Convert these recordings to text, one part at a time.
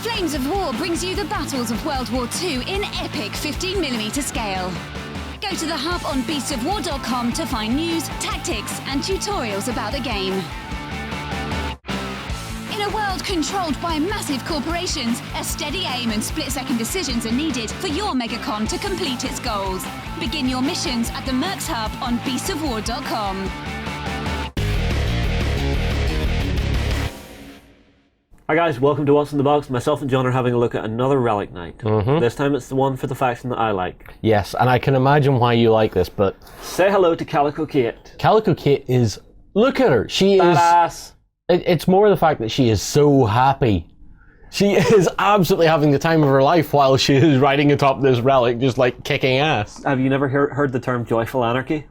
Flames of War brings you the battles of World War II in epic 15mm scale. Go to the hub on beastsofwar.com to find news, tactics, and tutorials about the game. In a world controlled by massive corporations, a steady aim and split-second decisions are needed for your Megacon to complete its goals. Begin your missions at the Mercs Hub on beastsofwar.com. Hi guys, welcome to What's in the Box. Myself and John are having a look at another Relic Knight. This time it's the one for the faction that I like. Yes, and I can imagine why you like this, but... Say hello to Calico Kate. Calico Kate is... Look at her! She Badass. is... It's more the fact that she is so happy. She is absolutely having the time of her life while she is riding atop this relic, just like kicking ass. Have you never heard the term joyful anarchy?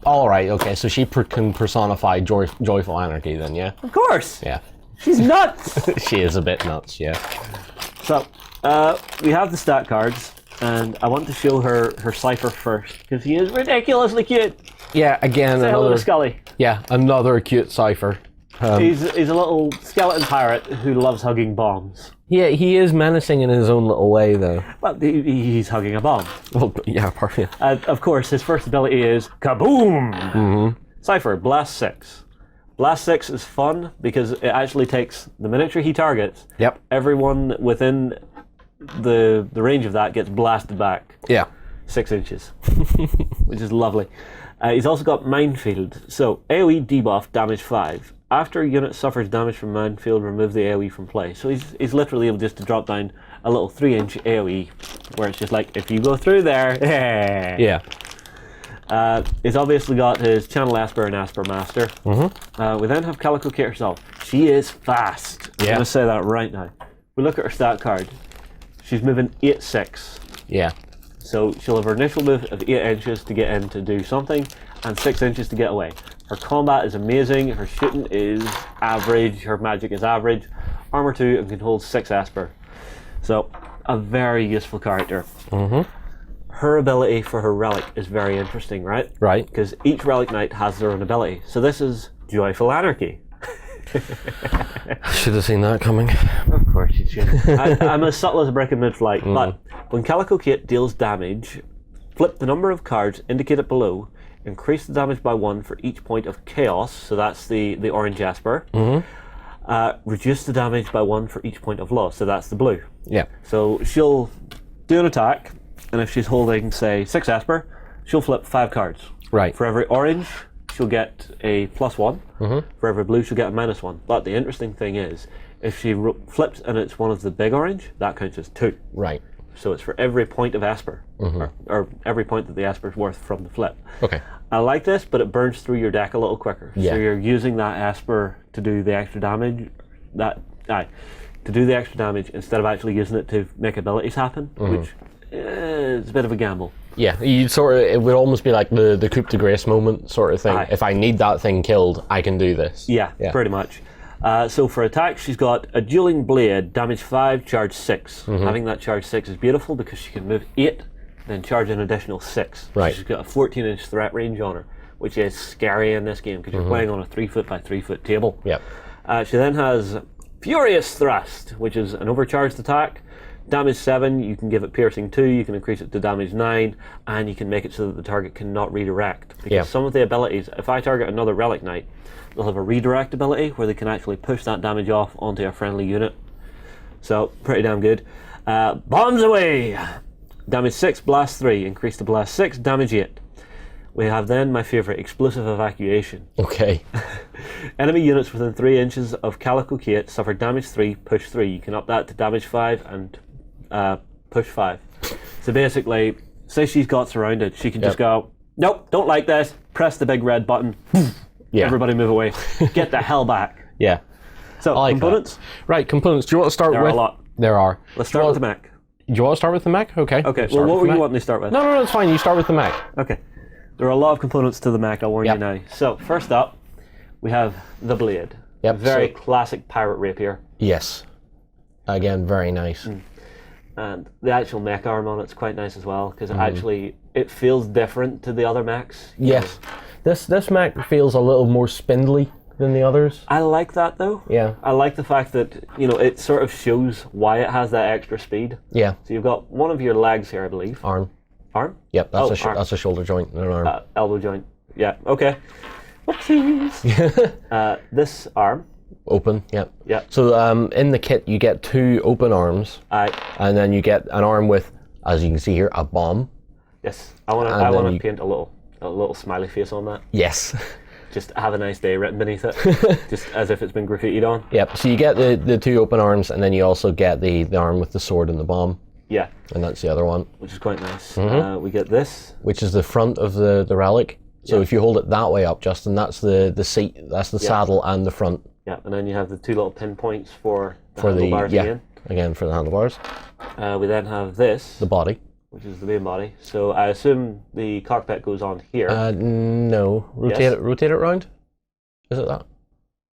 Alright, okay, so she can personify joyful anarchy then, yeah? Of course! Yeah. She's nuts! She is a bit nuts, yeah. So, we have the stat cards, and I want to show her Cipher first, because he is ridiculously cute! Yeah, again, Say hello to Skully. Yeah, another cute Cipher. He's a little skeleton pirate who loves hugging bombs. Yeah, he is menacing in his own little way, though. Well, he's hugging a bomb. Well, yeah, perfect. Of course, his first ability is Kaboom! Cipher, Blast 6. Blast 6 is fun because it actually takes the miniature he targets. Yep. Everyone within the range of that gets blasted back. Yeah. 6 inches, which is lovely. He's also got Minefield. So AoE debuff, damage 5. After a unit suffers damage from Minefield, remove the AoE from play. So he's literally able just to drop down a little 3-inch AoE, where it's just like, if you go through there, yeah. He's obviously got his Channel Esper and Esper Master. We then have Calico Kate herself. She is fast. I'm going to say that right now. We look at her stat card. She's moving 8-6. Yeah. So she'll have her initial move of 8 inches to get in to do something, and 6 inches to get away. Her combat is amazing. Her shooting is average. Her magic is average. Armor 2 and can hold 6 Esper. So a very useful character. Her ability for her relic is very interesting, right? Right. Because each Relic Knight has their own ability. So this is Joyful Anarchy. Should have seen that coming. Of course you should. I'm as subtle as a brick in mid-flight, but when Calico Kate deals damage, flip the number of cards indicated below, increase the damage by 1 for each point of chaos, so that's the orange Esper. Reduce the damage by 1 for each point of loss, so that's the blue. Yeah. So she'll do an attack, and if she's holding, say, 6 Esper, she'll flip 5 cards. Right. For every orange, she'll get a +1. For every blue, she'll get a -1. But the interesting thing is, if she flips and it's one of the big orange, that counts as 2. Right. So it's for every point of Esper, or every point that the Esper's worth from the flip. Okay. I like this, but it burns through your deck a little quicker. Yeah. So you're using that Esper to do the extra damage, to do the extra damage instead of actually using it to make abilities happen, which is a bit of a gamble. Yeah, you it would almost be like the coup de grace moment sort of thing. If I need that thing killed, I can do this. Yeah, pretty much. So for attack, she's got a Dueling Blade, damage 5, charge 6. Having that charge 6 is beautiful because she can move 8, then charge an additional 6. Right. She's got a 14-inch threat range on her, which is scary in this game because you're playing on a 3-foot by 3-foot table. Yep. She then has Furious Thrust, which is an overcharged attack. Damage 7, you can give it piercing 2, you can increase it to damage 9, and you can make it so that the target cannot redirect. Because some of the abilities, if I target another Relic Knight, they'll have a redirect ability where they can actually push that damage off onto a friendly unit. So, pretty damn good. Bombs away! Damage 6, blast 3, increase to blast 6, damage 8. We have then my favourite, Explosive Evacuation. Okay. Enemy units within 3 inches of Calico Kate suffer damage 3, push 3. You can up that to damage 5 and push 5. So basically, say she's got surrounded, she can just go, nope, don't like this, press the big red button, everybody move away, get the hell back. Yeah. So, like components? That. Right, components. Do you want to start with... There are a lot. There are. Let's start with the mech. Do you want to start with the mech? Okay. Okay, well what were you wanting to start with? No, it's fine. You start with the mech. Okay. There are a lot of components to the mech, I'll warn you now. So, first up, we have the blade. Yep. Very classic pirate rapier. Yes. Again, very nice. And the actual mech arm on it's quite nice as well, because actually it feels different to the other mechs. Yes. This mech feels a little more spindly. than the others. I like that though. Yeah. I like the fact that, you know, it sort of shows why it has that extra speed. Yeah. So you've got one of your legs here, I believe. Arm. Arm? Yep, that's arm. that's a shoulder joint and an arm. Elbow joint. Yeah, okay. Whoopsies. This arm. Open, yep. Yeah. So in the kit you get 2 open arms. Aye. And then you get an arm with, as you can see here, a bomb. Yes. I want to paint a little smiley face on that. Yes. Just have a nice day written beneath it. Just as if it's been graffitied on. Yep, so you get the 2 open arms, and then you also get the arm with the sword and the bomb. Yeah. And that's the other one. Which is quite nice. Mm-hmm. We get this. Which is the front of the relic. So if you hold it that way up, Justin, that's the seat, that's the saddle and the front. Yeah, and then you have the 2 little pinpoints for the for handlebars again for the handlebars. We then have this. The body. Which is the main body. So I assume the cockpit goes on here. No. Rotate it round. Is it that?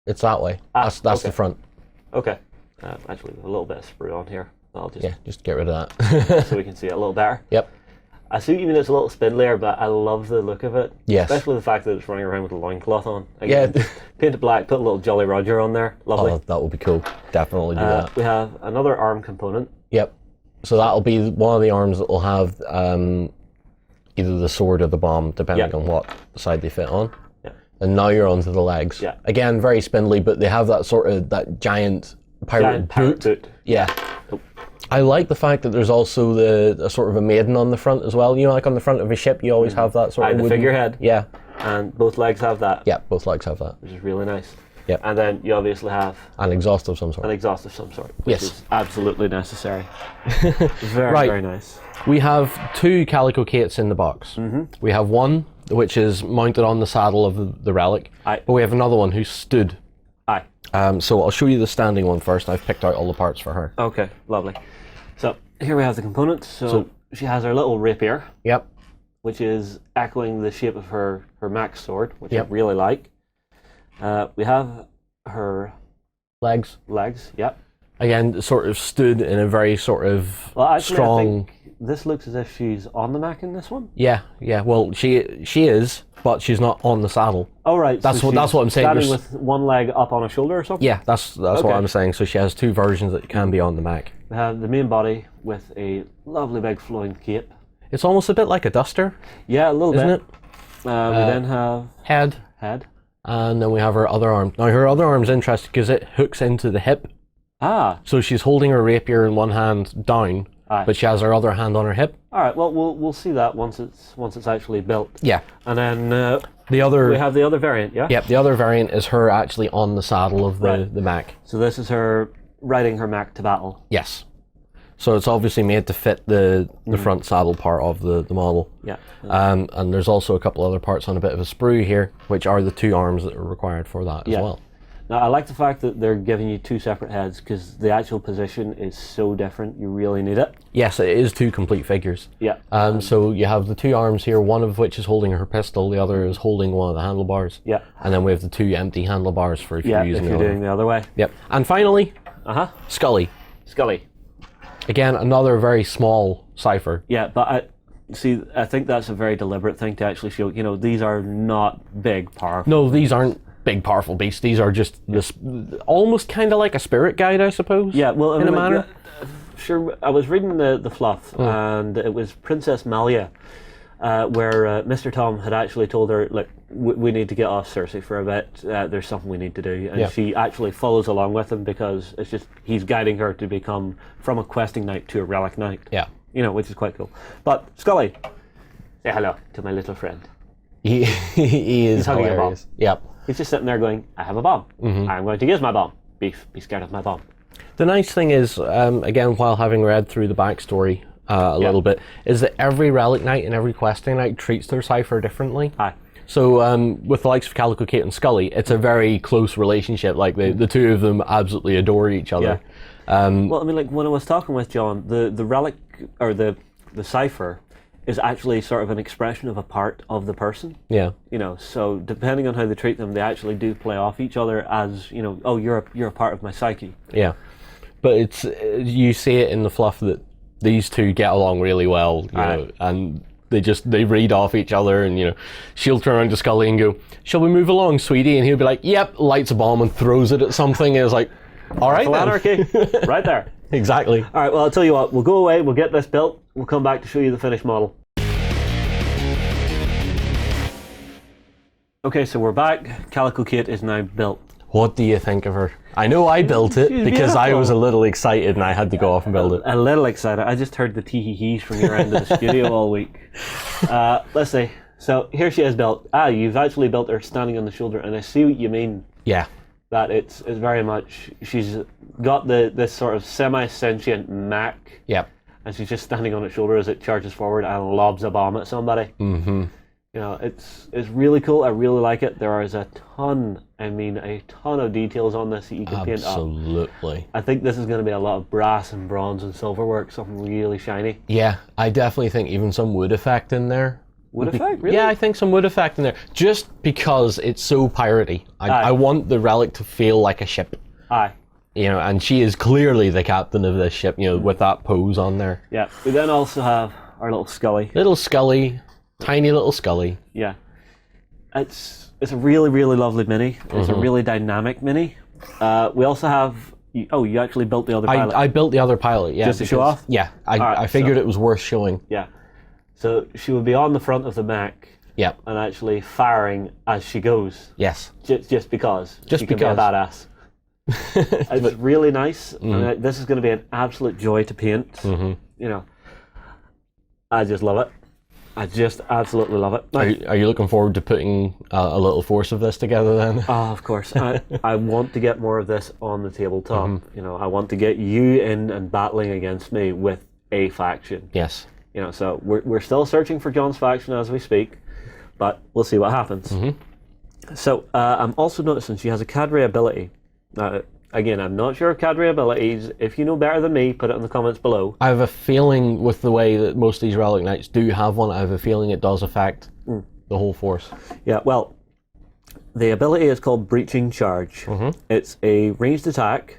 It's that way. That's okay. the front. Okay. Actually, a little bit of sprue on here. I'll just get rid of that. so we can see it a little better. Yep. I see even it's a little spindlier, but I love the look of it. Yes. Especially the fact that it's running around with a loincloth on. Again, paint it black, put a little Jolly Roger on there. Lovely. Oh, that would be cool. Definitely do that. We have another arm component. Yep. So that'll be one of the arms that will have either the sword or the bomb, depending on what side they fit on. Yeah. And now you're onto the legs. Yeah. Again, very spindly, but they have that sort of giant pirate boot. Yeah. Oh. I like the fact that there's also a sort of a maiden on the front as well. You know, like on the front of a ship, you always have that sort of the figurehead. Yeah. And both legs have that. Yeah, both legs have that. Which is really nice. Yep. And then you obviously have an exhaust of some sort. An exhaust of some sort, which is absolutely necessary. Very, right. very nice. We have 2 Calico Kates in the box. Mm-hmm. We have one which is mounted on the saddle of the relic, but we have another one who's stood. Aye. So I'll show you the standing one first. I've picked out all the parts for her. Okay, lovely. So here we have the components. So she has her little rapier. Yep. Which is echoing the shape of her max sword, which I really like. We have her legs. Yep. Again, sort of stood in a very sort of strong. I think this looks as if she's on the Mac in this one. Yeah. Well, she is, but she's not on the saddle. Oh right. That's what I'm saying. Standing with one leg up on a shoulder or something. Yeah, that's what I'm saying. So she has 2 versions that can be on the Mac. We have the main body with a lovely big flowing cape. It's almost a bit like a duster. Yeah, a little bit. Isn't it? We then have head. And then we have her other arm. Now her other arm's interesting because it hooks into the hip. So she's holding her rapier in one hand down, but she has her other hand on her hip. All right. Well, we'll see that once it's actually built. Yeah. And then we have the other variant. Yeah. Yep. The other variant is her actually on the saddle of the Mac. So this is her riding her Mac to battle. Yes. So it's obviously made to fit the front saddle part of the model. Yeah. And there's also a couple other parts on a bit of a sprue here, which are the 2 arms that are required for that as well. Now, I like the fact that they're giving you 2 separate heads because the actual position is so different. You really need it. Yes, it is 2 complete figures. Yeah. So you have the 2 arms here, one of which is holding her pistol, the other is holding one of the handlebars. Yeah. And then we have the 2 empty handlebars for if you're using doing the other way. Yep. And finally, Skully. Again, another very small Cipher. Yeah, but I think that's a very deliberate thing to actually show. You know, these are not big, powerful. No, these aren't big, powerful beasts. These are just this, almost kind of like a spirit guide, I suppose. Yeah, well, in a manner. Sure, I was reading the fluff, and it was Princess Malia, where Mr. Tom had actually told her, like, we need to get off Cersei for a bit. There's something we need to do, and she actually follows along with him because it's just he's guiding her to become from a questing knight to a relic knight. Yeah, you know, which is quite cool. But Skully, say hello to my little friend. He is hugging hilarious. a bomb. Yep. He's just sitting there going, I have a bomb. I'm going to use my bomb. Be scared of my bomb. The nice thing is, again, while having read through the backstory a little bit, is that every relic knight and every questing knight treats their Cipher differently. So with the likes of Calico Kate and Skully, it's a very close relationship. Like the 2 of them absolutely adore each other. Well, I mean, like when I was talking with John, the relic or the Cipher is actually sort of an expression of a part of the person. Yeah. You know, so depending on how they treat them, they actually do play off each other as, you know, oh, you're a part of my psyche. Yeah. But it's you see it in the fluff that these 2 get along really well, you know, and they read off each other, and she'll turn around to Skully and go, "Shall we move along, sweetie?" And he'll be like, "Yep," lights a bomb and throws it at something, and it's like, all right then. Anarchy, right there. Exactly. All right, well, I'll tell you what, we'll go away, we'll get this built, we'll come back to show you the finished model. Okay, so we're back. Calico Kate is now built. What do you think of her? I know I built it because beautiful. I was a little excited and I had to go off and build it. A little excited. I just heard the tee-hee-hees from your end of the studio all week. Let's see. So here she is built. You've actually built her standing on the shoulder, and I see what you mean. Yeah. That it's very much, she's got this sort of semi-sentient Mac. Yep. And she's just standing on its shoulder as it charges forward and lobs a bomb at somebody. Mm-hmm. It's really cool. I really like it. There is a ton of details on this that you can paint up. Absolutely. I think this is going to be a lot of brass and bronze and silver work, something really shiny. Yeah, I definitely think even some wood effect in there. Wood effect, really? Yeah, I think some wood effect in there. Just because it's so piratey. I want the relic to feel like a ship. Aye. And she is clearly the captain of this ship, with that pose on there. Yeah. We then also have our little Skully. Little Skully. Tiny little Skully. Yeah. It's a really, really lovely mini. It's a really dynamic mini. We also have... you actually built the other pilot. I built the other pilot, yeah. Just to show off? Yeah. I figured it was worth showing. Yeah. So she would be on the front of the mech. Yeah. And actually firing as she goes. Yes. Just because. Just she because. Can be a badass. It's really nice. And this is going to be an absolute joy to paint. I just love it. I just absolutely love it. Are you looking forward to putting a little force of this together then? Oh, of course. I want to get more of this on the tabletop. I want to get you in and battling against me with a faction. Yes. So we're still searching for John's faction as we speak, but we'll see what happens. So I'm also noticing she has a Cadre ability. Again, I'm not sure of Cadre abilities. If you know better than me, put it in the comments below. I have a feeling with the way that most of these Relic Knights do have one, I have a feeling it does affect the whole force. Yeah, well, the ability is called Breaching Charge. It's a ranged attack.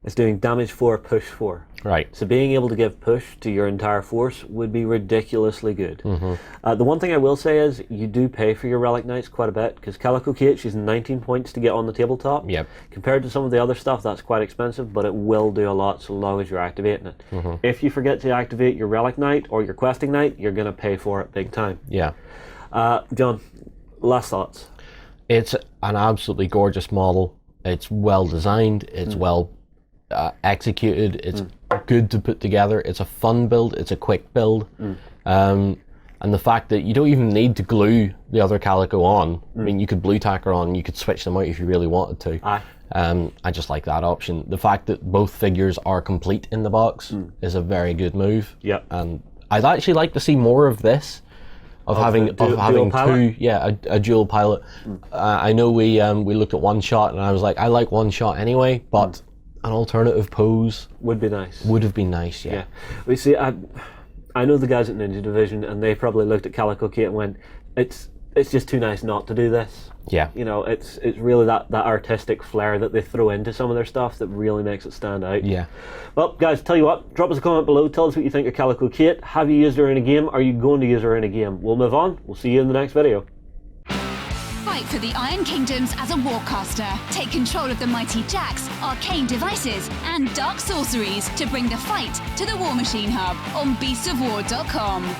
It's doing damage 4, push 4. Right. So being able to give push to your entire force would be ridiculously good. The one thing I will say is you do pay for your Relic Knights quite a bit, because Calico Kate, she's 19 points to get on the tabletop. Yep. Compared to some of the other stuff, that's quite expensive, but it will do a lot so long as you're activating it. If you forget to activate your Relic Knight or your Questing Knight, you're going to pay for it big time. Yeah. John, last thoughts? It's an absolutely gorgeous model. It's well designed. It's well executed. It's good to put together. It's a fun build. It's a quick build. And the fact that you don't even need to glue the other Calico on. I mean, you could blue tack her on. You could switch them out if you really wanted to. I just like that option. The fact that both figures are complete in the box is a very good move. Yep. And I'd actually like to see more of this. Of having two, a dual pilot. I know we looked at one shot, and I was like, I like one shot anyway, but an alternative pose would be nice. Would have been nice, yeah. We see, I know the guys at Ninja Division, and they probably looked at Calico Kate and went, it's just too nice not to do this. Yeah. It's really that artistic flair that they throw into some of their stuff that really makes it stand out. Yeah. Well, guys, tell you what, drop us a comment below, tell us what you think of Calico Kate. Have you used her in a game? Are you going to use her in a game? We'll move on. We'll see you in the next video. Fight for the Iron Kingdoms as a warcaster. Take control of the mighty jacks, arcane devices, and dark sorceries to bring the fight to the War Machine Hub on beastsofwar.com.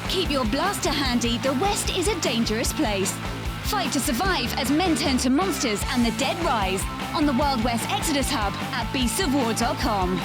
Keep your blaster handy, the West is a dangerous place. Fight to survive as men turn to monsters and the dead rise on the Wild West Exodus Hub at beastsofwar.com.